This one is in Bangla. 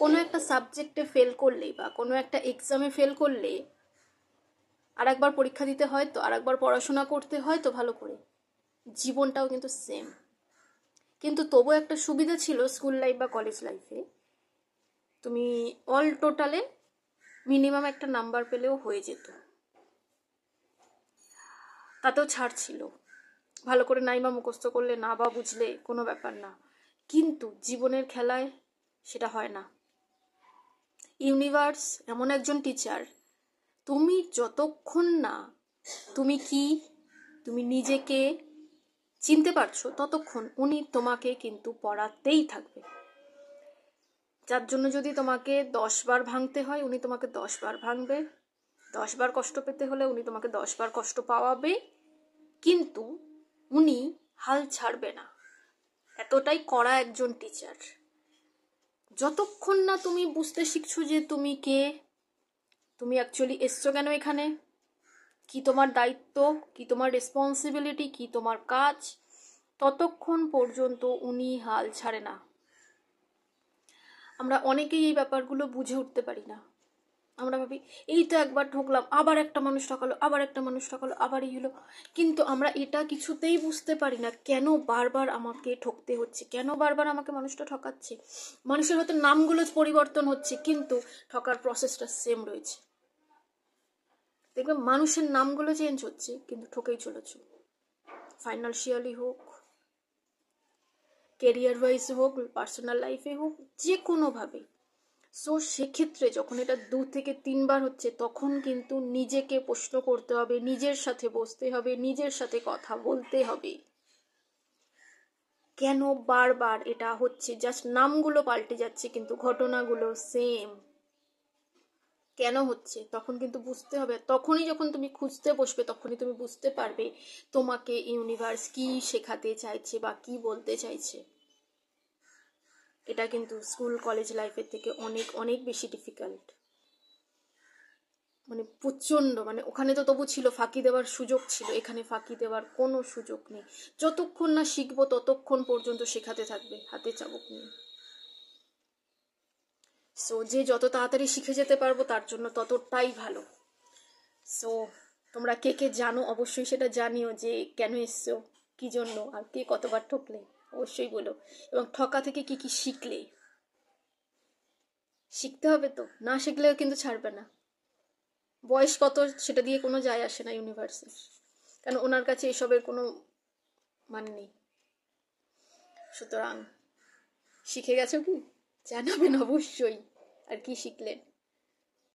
কোনো একটা সাবজেক্টে ফেল করলে বা কোনো একটা এক্সামে ফেল করলে আর একবার পরীক্ষা দিতে হয় তো, আর একবার পড়াশোনা করতে হয় তো ভালো করে। জীবনটাও কিন্তু সেম। কিন্তু তবু একটা সুবিধা ছিল স্কুল লাইফ বা কলেজ লাইফে, তুমি অল টোটালে মিনিমাম একটা নাম্বার পেলেও হয়ে যেত, তাতেও ছাড় ছিল। ভালো করে নাই বা মুখস্থ করলে, না বা বুঝলে কোনো ব্যাপার না। কিন্তু জীবনের খেলায় সেটা হয় না। ইউনিভার্স এমন একজন টিচার, তুমি যতক্ষণ না তুমি কি, তুমি নিজেকে চিনতে পারছো, ততক্ষণ উনি তোমাকে কিন্তু পড়াতেই থাকবে। যার জন্য যদি তোমাকে 10 বার ভাঙতে হয়, উনি তোমাকে 10 বার ভাঙবে। 10 বার কষ্ট পেতে হলে উনি তোমাকে 10 বার কষ্ট পাওয়াবে, কিন্তু উনি হাল ছাড়বে না। এতটাই কড়া একজন টিচার। যতক্ষণ না তুমি বুঝতে শিখছো যে তুমি কে, তুমি অ্যাকচুয়ালি এসছো কেন এখানে, কি তোমার দায়িত্ব, কি তোমার রেসপন্সিবিলিটি, কি তোমার কাজ, ততক্ষণ পর্যন্ত উনি হাল ছাড়ে না। আমরা অনেকেই এই ব্যাপারগুলো বুঝে উঠতে পারি না। আমরা ভাবি এই তো একবার ঠকলাম, আবার একটা মানুষ ঠকালো, আবার একটা মানুষ ঠকালো, আবার এই হলো। কিন্তু আমরা এটা কিছুতেই বুঝতে পারি না, কেন বারবার আমাকে ঠকতে হচ্ছে, কেন বারবার আমাকে মানুষটা ঠকাচ্ছে। মানুষের হয়তো নামগুলো পরিবর্তন হচ্ছে, কিন্তু ঠকার প্রসেসটা সেম রয়েছে। দেখবে মানুষের নামগুলো চেঞ্জ হচ্ছে, কিন্তু ঠকেই চলেছ। ফাইন্যান্সিয়ালি হোক, কেরিয়ার ওয়াইজ হোক, পার্সোনাল লাইফে হোক, যে কোনোভাবে। সো সেক্ষেত্রে যখন এটা 2 থেকে 3 বার হচ্ছে, তখন কিন্তু নিজেকে প্রশ্ন করতে হবে, নিজের সাথে বসতে হবে, নিজের সাথে কথা বলতে হবে, কেন বারবার এটা হচ্ছে। জাস্ট নামগুলো পাল্টে যাচ্ছে কিন্তু ঘটনাগুলো সেম। কেন হচ্ছে তখন কিন্তু বুঝতে হবে। তখনই যখন তুমি খুঁজতে বসবে, তখনই তুমি বুঝতে পারবে তোমাকে ইউনিভার্স কি শেখাতে চাইছে বা কি বলতে চাইছে। এটা কিন্তু স্কুল কলেজ লাইফের থেকে অনেক অনেক বেশি ডিফিকাল্ট। মানে প্রচণ্ড, মানে ওখানে তো তবু ছিল ফাঁকি দেওয়ার সুযোগ ছিল, এখানে ফাঁকি দেওয়ার কোনো সুযোগ নেই। যতক্ষণ না শিখবো ততক্ষণ পর্যন্ত শেখাতে থাকবে হাতে চাবুক নিয়ে। সো যে যত তাড়াতাড়ি শিখে যেতে পারবো তার জন্য ততটাই ভালো। সো তোমরা কে কে জানো অবশ্যই সেটা জানিও, যে কেন এসছো, কি জন্য, আর কে কতবার ঠকলে অবশ্যই বলো। এবং ঠকা থেকে কি কি শিখলে। শিখতে হবে তো, না শিখলেও কিন্তু ছাড়বে না। বয়স কত সেটা দিয়ে কোনো যায় আসে না ইউনিভার্সের, কারণ ওনার কাছে এসবের কোনো মানে নেই। সুতরাং শিখে গেছো কি জানাবেন অবশ্যই, আর কি শিখলেন।